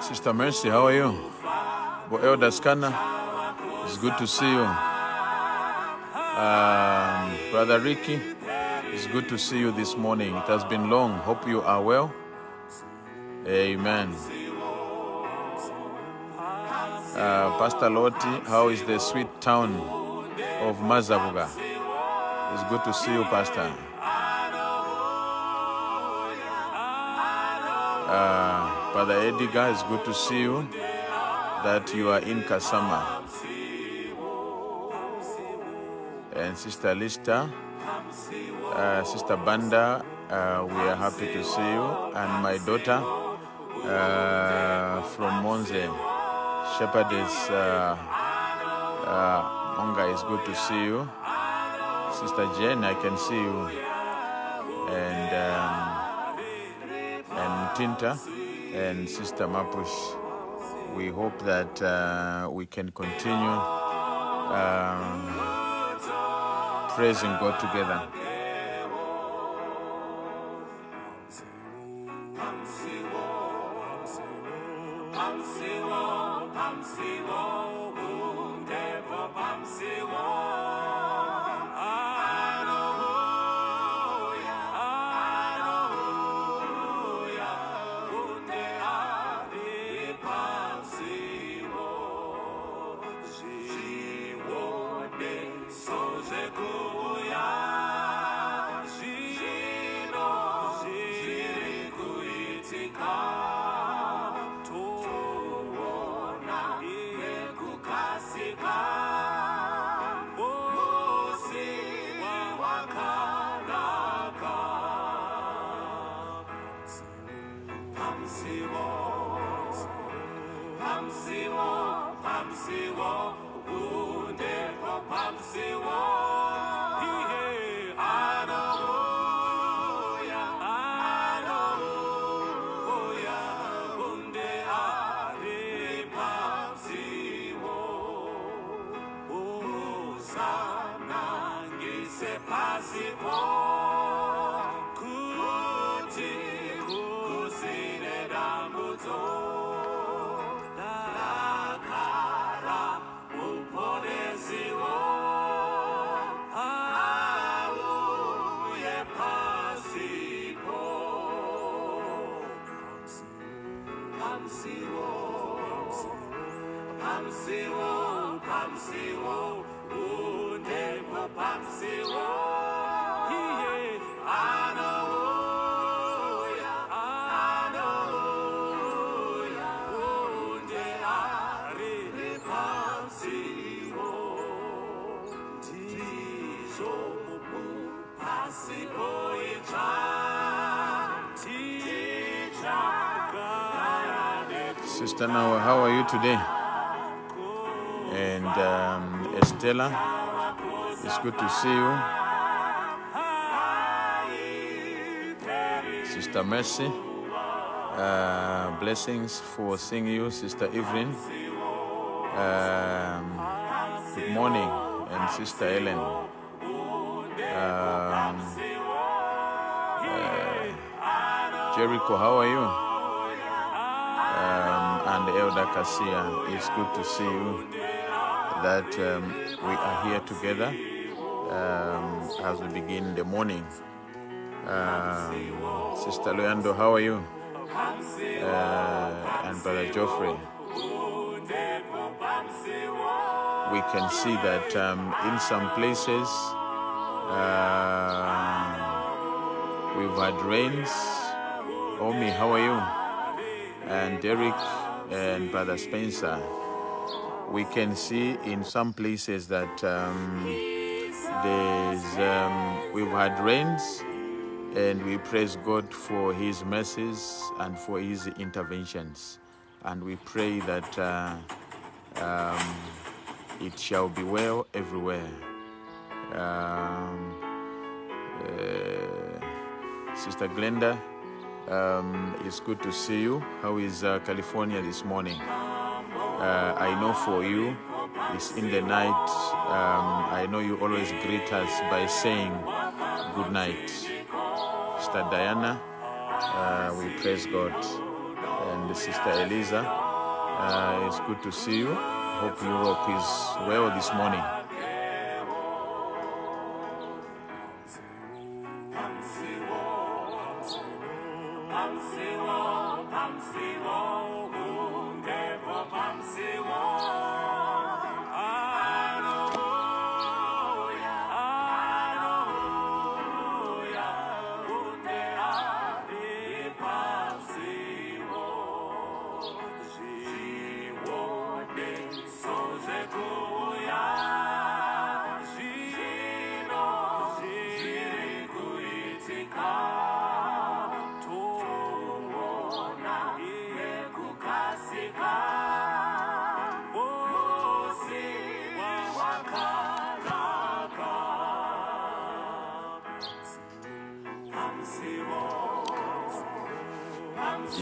Sister Mercy, how are you? Elder Scanner, it's good to see you. Brother Ricky, it's good to see you this morning. It has been long. Hope you are well. Amen. Pastor Loti, how is the sweet town of Mazabuga? It's good to see you, Pastor. Brother Edgar, it's good to see you, that you are in Kasama. And Sister Lista, Sister Banda, we are happy to see you. And my daughter from Monze, Shepherdess Monga, is good to see you. Sister Jen, I can see you. And Tinta and Sister Mapush. We hope that we can continue praising God together. Sister Nawa, how are you today? And Estella, it's good to see you. Sister Mercy, blessings for seeing you. Sister Evelyn, good morning. And Sister Ellen, Jericho, how are you? And Elder Cassia, it's good to see you, that we are here together as we begin the morning. Sister Leandro, how are you? And Brother Geoffrey. We can see that in some places we've had rains. Omi, how are you? And Derek and Brother Spencer, we can see in some places that we've had rains, and we praise God for His mercies and for His interventions. and we pray that it shall be well everywhere. Sister Glenda, it's good to see you. How is California this morning? I know for you, it's in the night. I know you always greet us by saying good night. Sister Diana, we praise God. And Sister Eliza, it's good to see you. Hope Europe is well this morning.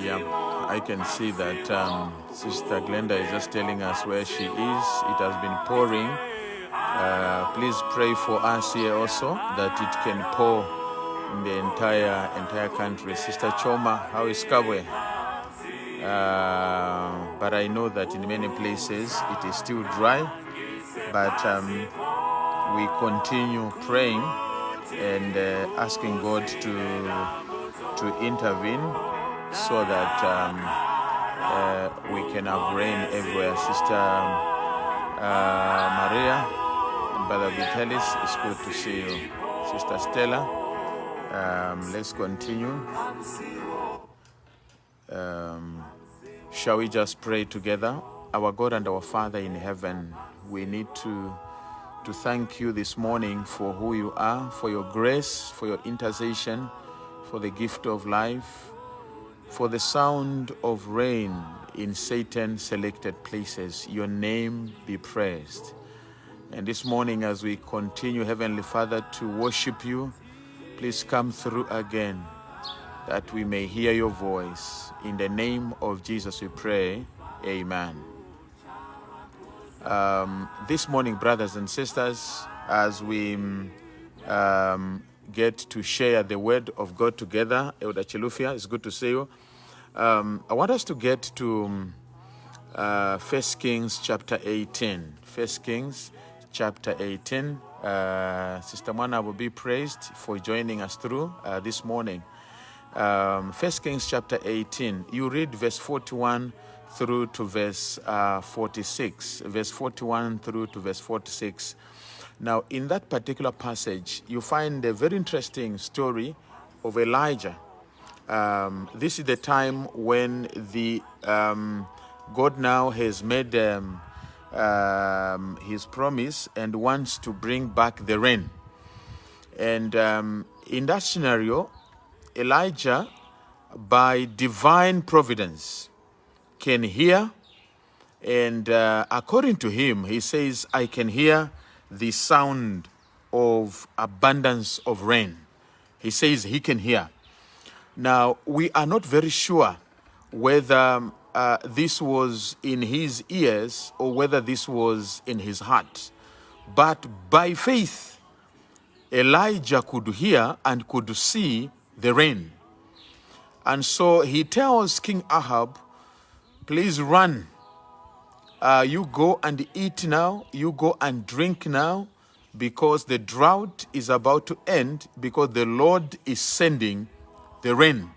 Yeah, I can see that Sister Glenda is just telling us where she is. It has been pouring. Please pray for us here also, that it can pour in the entire country. Sister Choma, how is Kabwe? But I know that in many places it is still dry. But we continue praying and asking God to intervene, so that we can have rain everywhere. Sister Maria and Brother Vitalis, it's good to see you. Sister Stella, let's continue. Shall we just pray together? Our God and our Father in heaven, we need to thank you this morning for who you are, for your grace, for your intercession, for the gift of life, for the sound of rain in Satan-selected places. Your name be praised. And this morning, as we continue, Heavenly Father, to worship you, please come through again, that we may hear your voice. In the name of Jesus we pray, amen. This morning, brothers and sisters, as we get to share the word of God together, Elder Chilufia, it's good to see you. I want us to get to 1 Kings chapter 18. 1 Kings chapter 18. Sister Mwana will be praised for joining us through this morning. 1 Kings chapter 18. You read verse 41 through to verse 46. Verse 41 through to verse 46. Now, in that particular passage, you find a very interesting story of Elijah. This is the time when God now has made his promise and wants to bring back the rain. And in that scenario, Elijah, by divine providence, can hear, and according to him, he says, I can hear the sound of abundance of rain. He says he can hear. Now, we are not very sure whether this was in his ears or whether this was in his heart. But by faith, Elijah could hear and could see the rain. And so he tells King Ahab, please run. You go and eat now. You go and drink now, because the drought is about to end, because the Lord is sending the rain.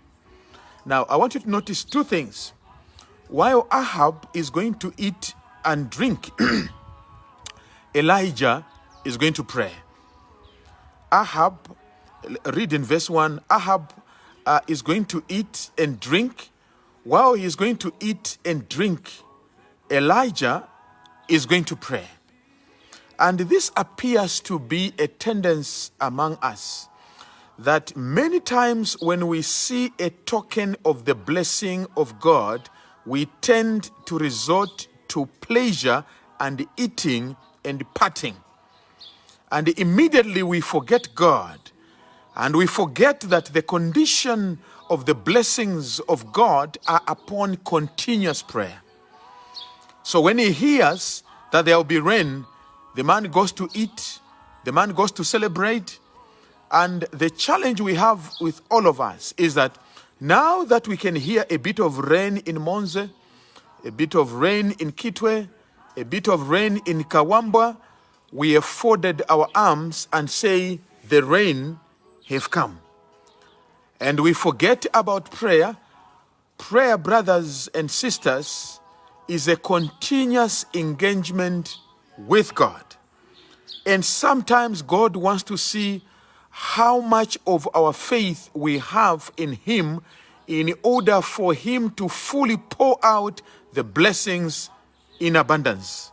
Now, I want you to notice two things. While Ahab is going to eat and drink, Elijah is going to pray. Ahab, read in verse 1, Ahab is going to eat and drink. While he is going to eat and drink, Elijah is going to pray. And this appears to be a tendency among us, that many times when we see a token of the blessing of God, we tend to resort to pleasure and eating and partying. And immediately we forget God. And we forget that the condition of the blessings of God are upon continuous prayer. So when he hears that there will be rain, the man goes to eat, the man goes to celebrate. And the challenge we have with all of us is that now that we can hear a bit of rain in Monze, a bit of rain in Kitwe, a bit of rain in Kawamba, we have folded our arms and say, the rain have come. And we forget about prayer. Prayer, brothers and sisters, is a continuous engagement with God. And sometimes God wants to see how much of our faith we have in him in order for him to fully pour out the blessings in abundance.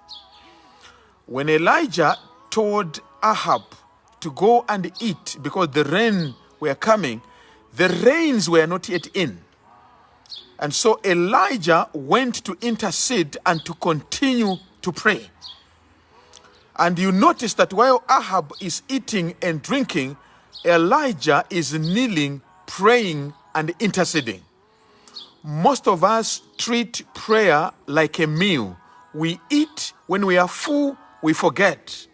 When Elijah told Ahab to go and eat because the rain were coming, the rains were not yet in. And so Elijah went to intercede and to continue to pray. And you notice that while Ahab is eating and drinking, Elijah is kneeling, praying and interceding. Most of us treat prayer like a meal. We eat when we are full, we forget.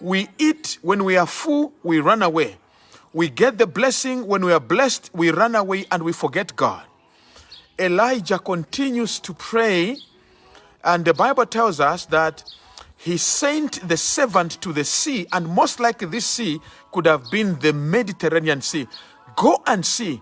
We eat when we are full, we run away. We get the blessing when we are blessed, we run away and we forget God. Elijah continues to pray, and the Bible tells us that he sent the servant to the sea, and most likely this sea could have been the Mediterranean Sea. Go and see.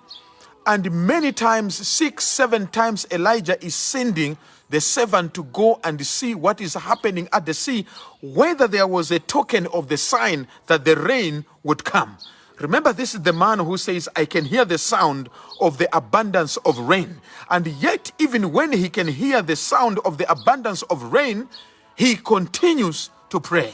And many times, 6, 7 times, Elijah is sending the servant to go and see what is happening at the sea, whether there was a token of the sign that the rain would come. Remember, this is the man who says, I can hear the sound of the abundance of rain. And yet, even when he can hear the sound of the abundance of rain, he continues to pray.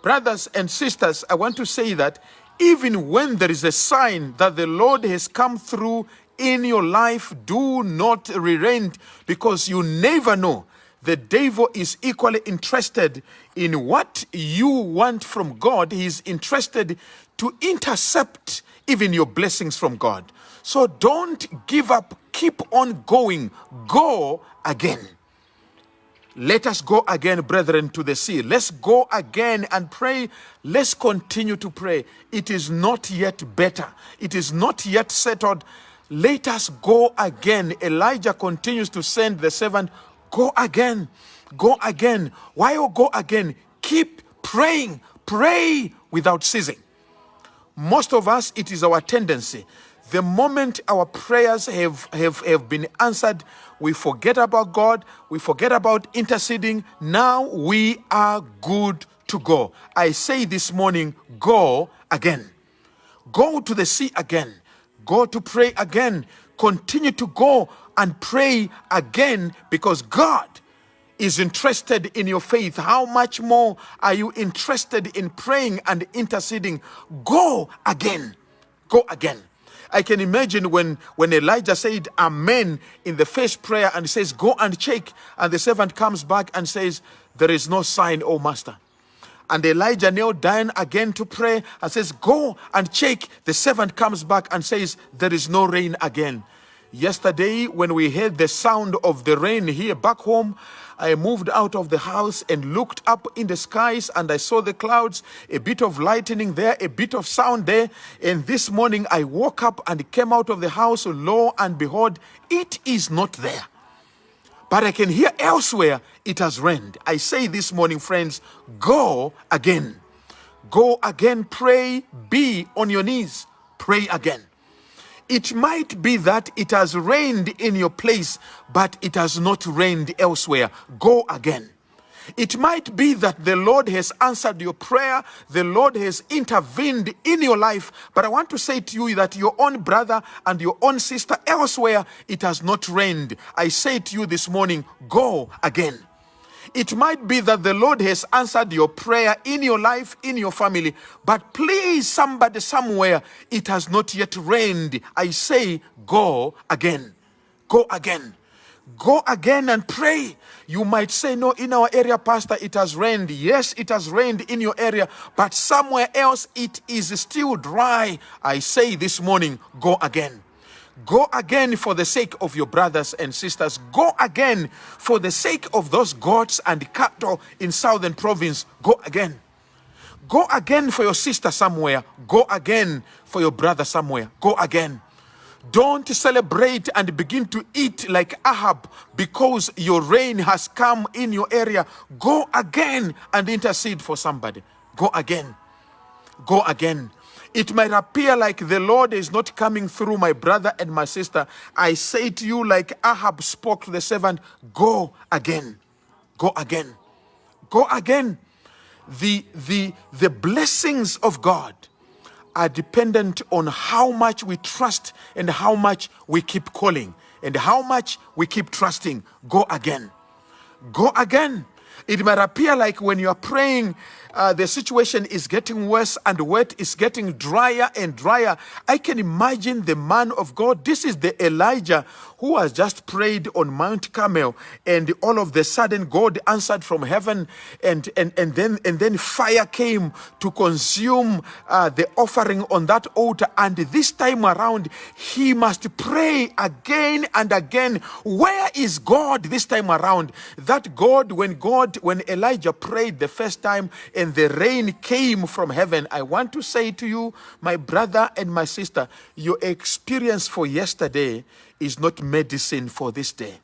Brothers and sisters, I want to say that even when there is a sign that the Lord has come through in your life, do not relent, because you never know. The devil is equally interested in what you want from God. He is interested to intercept even your blessings from God. So don't give up. Keep on going. Go again. Let us go again, brethren, to the sea. Let's go again and pray. Let's continue to pray. It is not yet better. It is not yet settled. Let us go again. Elijah continues to send the servant. Go again. Go again. Why go again? Keep praying. Pray without ceasing. Most of us, it is our tendency. The moment our prayers have been answered, we forget about God. We forget about interceding. Now we are good to go. I say this morning, go again. Go to the sea again. Go to pray again. Continue to go and pray again, because God is interested in your faith. How much more are you interested in praying and interceding? Go again. Go again. I can imagine when Elijah said amen in the first prayer and says, go and check. And the servant comes back and says, there is no sign, O master. And Elijah knelt down again to pray and says, go and check. The servant comes back and says, there is no rain again. Yesterday, when we heard the sound of the rain here back home, I moved out of the house and looked up in the skies, and I saw the clouds, a bit of lightning there, a bit of sound there. And this morning I woke up and came out of the house, lo and behold, it is not there. But I can hear elsewhere it has rained. I say this morning, friends, go again. Go again, pray, be on your knees, pray again. It might be that it has rained in your place, but it has not rained elsewhere. Go again. It might be that the Lord has answered your prayer, the Lord has intervened in your life, but I want to say to you that your own brother and your own sister elsewhere, it has not rained. I say to you this morning, go again. It might be that the Lord has answered your prayer in your life, in your family, but please, somebody somewhere, it has not yet rained. I say, go again. Go again. Go again and pray. You might say, no, in our area, Pastor, it has rained. Yes, it has rained in your area, but somewhere else it is still dry. I say this morning, go again. Go again for the sake of your brothers and sisters. Go again for the sake of those goats and cattle in Southern Province. Go again. Go again for your sister somewhere. Go again for your brother somewhere. Go again. Don't celebrate and begin to eat like Ahab because your rain has come in your area. Go again and intercede for somebody. Go again. Go again. It might appear like the Lord is not coming through my brother and my sister. I say to you, like Ahab spoke to the servant, go again. Go again. Go again. The blessings of God are dependent on how much we trust and how much we keep calling and how much we keep trusting. Go again. Go again. It might appear like when you are praying, the situation is getting worse and wet is getting drier and drier. I can imagine the man of God. This is the Elijah who has just prayed on Mount Carmel, and all of the sudden God answered from heaven, and then fire came to consume the offering on that altar. And this time around, he must pray again and again. Where is God this time around? That God, when Elijah prayed the first time and the rain came from heaven, I want to say to you, my brother and my sister, your experience for yesterday is not medicine for this day.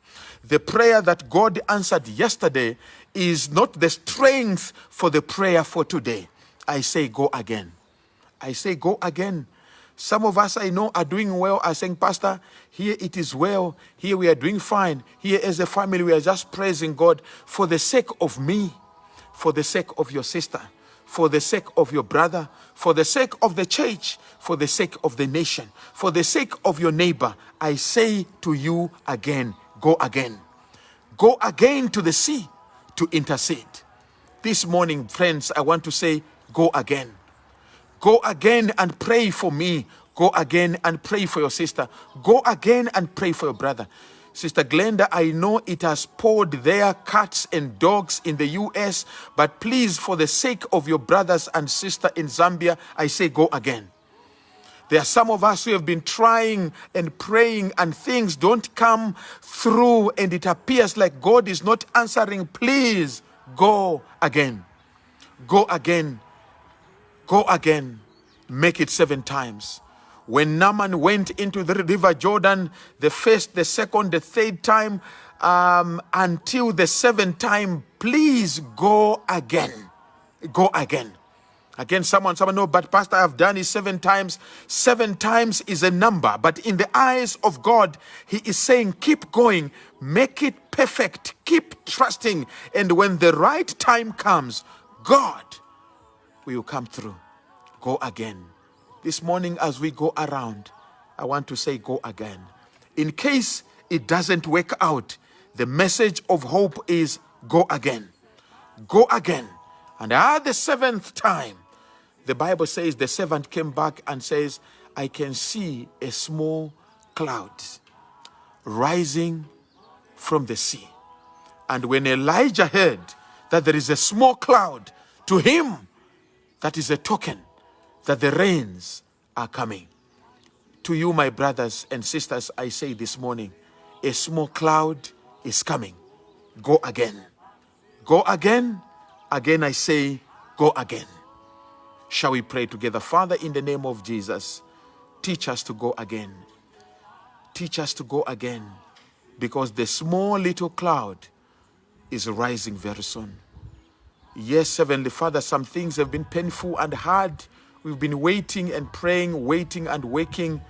The prayer that God answered yesterday is not the strength for the prayer for today. I say go again. I say go again. Some of us I know are doing well, are saying, Pastor, here it is well. Here we are doing fine. Here as a family we are just praising God for the sake of me, for the sake of your sister, for the sake of your brother, for the sake of the church, for the sake of the nation, for the sake of your neighbor. I say to you again, go again. Go again to the sea to intercede. This morning, friends, I want to say, go again. Go again and pray for me. Go again and pray for your sister. Go again and pray for your brother. Sister Glenda, I know it has poured there, cats and dogs in the U.S., but please, for the sake of your brothers and sister in Zambia, I say go again. There are some of us who have been trying and praying and things don't come through and it appears like God is not answering. Please, go again. Go again. Go again. Make it 7 times. When Naaman went into the river Jordan, the first, the second, the third time, until the 7th time, please go again. Go again. Again, someone, no, but Pastor, I've done it 7 times. 7 times is a number, but in the eyes of God, he is saying, keep going, make it perfect, keep trusting. And when the right time comes, God will come through. Go again. This morning as we go around, I want to say go again. In case it doesn't work out, the message of hope is go again. Go again. And at the 7th time, the Bible says the servant came back and says, I can see a small cloud rising from the sea. And when Elijah heard that there is a small cloud, to him, that is a token that the rains are coming. To you, my brothers and sisters, I say this morning, a small cloud is coming. Go again. Go again. Again, I say, go again. Shall we pray together? Father, in the name of Jesus, teach us to go again. Teach us to go again, because the small little cloud is rising very soon. Yes, Heavenly Father, some things have been painful and hard. We've been waiting and praying, waiting and waking,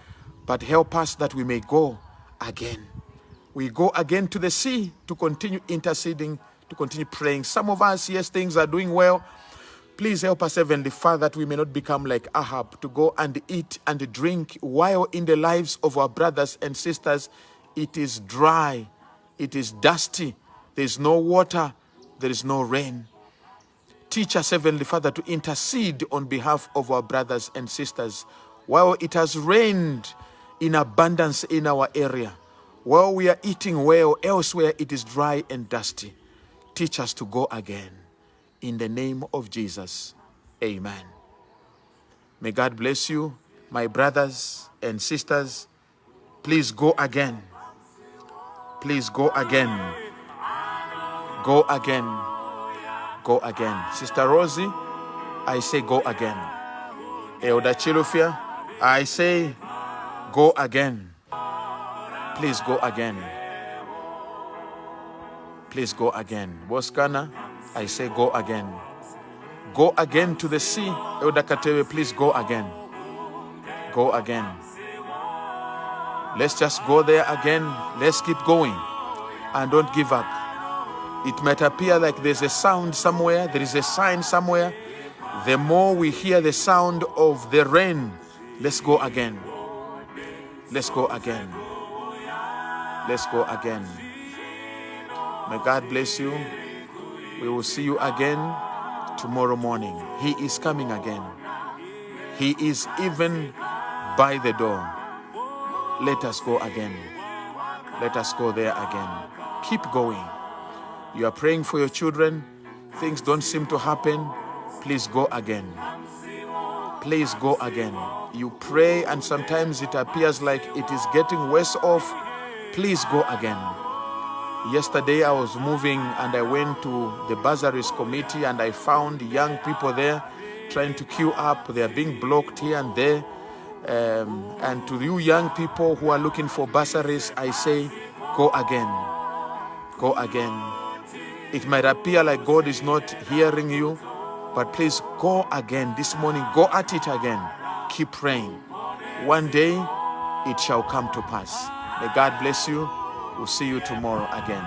but help us that we may go again. We go again to the sea to continue interceding, to continue praying. Some of us, yes, things are doing well. Please help us, Heavenly Father, that we may not become like Ahab, to go and eat and drink while in the lives of our brothers and sisters it is dry, it is dusty, there is no water, there is no rain. Teach us, Heavenly Father, to intercede on behalf of our brothers and sisters while it has rained in abundance in our area, While we are eating well, elsewhere it is dry and dusty. Teach us to go again. In the name of Jesus, amen. May God bless you, my brothers and sisters. Please go again. Please go again. Go again. Go again. Sister Rosie, I say go again. Elder Chilufia, I say go again. Please go again. Please go again. Boskana, I say go again. Go again to the sea. Elder Katewe, please go again. Go again. Let's just go there again. Let's keep going and don't give up. It might appear like there's a sound somewhere, there is a sign somewhere. The more we hear the sound of the rain, let's go again. Let's go again. Let's go again. May God bless you. We will see you again tomorrow morning. He is coming again. He is even by the door. Let us go again. Let us go there again. Keep going. You are praying for your children. Things don't seem to happen. Please go again. Please go again. You pray and sometimes it appears like it is getting worse off. Please go again. Yesterday I was moving and I went to the bursaries committee and I found young people there trying to queue up. They are being blocked here and there. And to you young people who are looking for bursaries, I say, go again. Go again. It might appear like God is not hearing you, but please go again this morning. Go at it again. Keep praying. One day, it shall come to pass. May God bless you. We'll see you tomorrow again.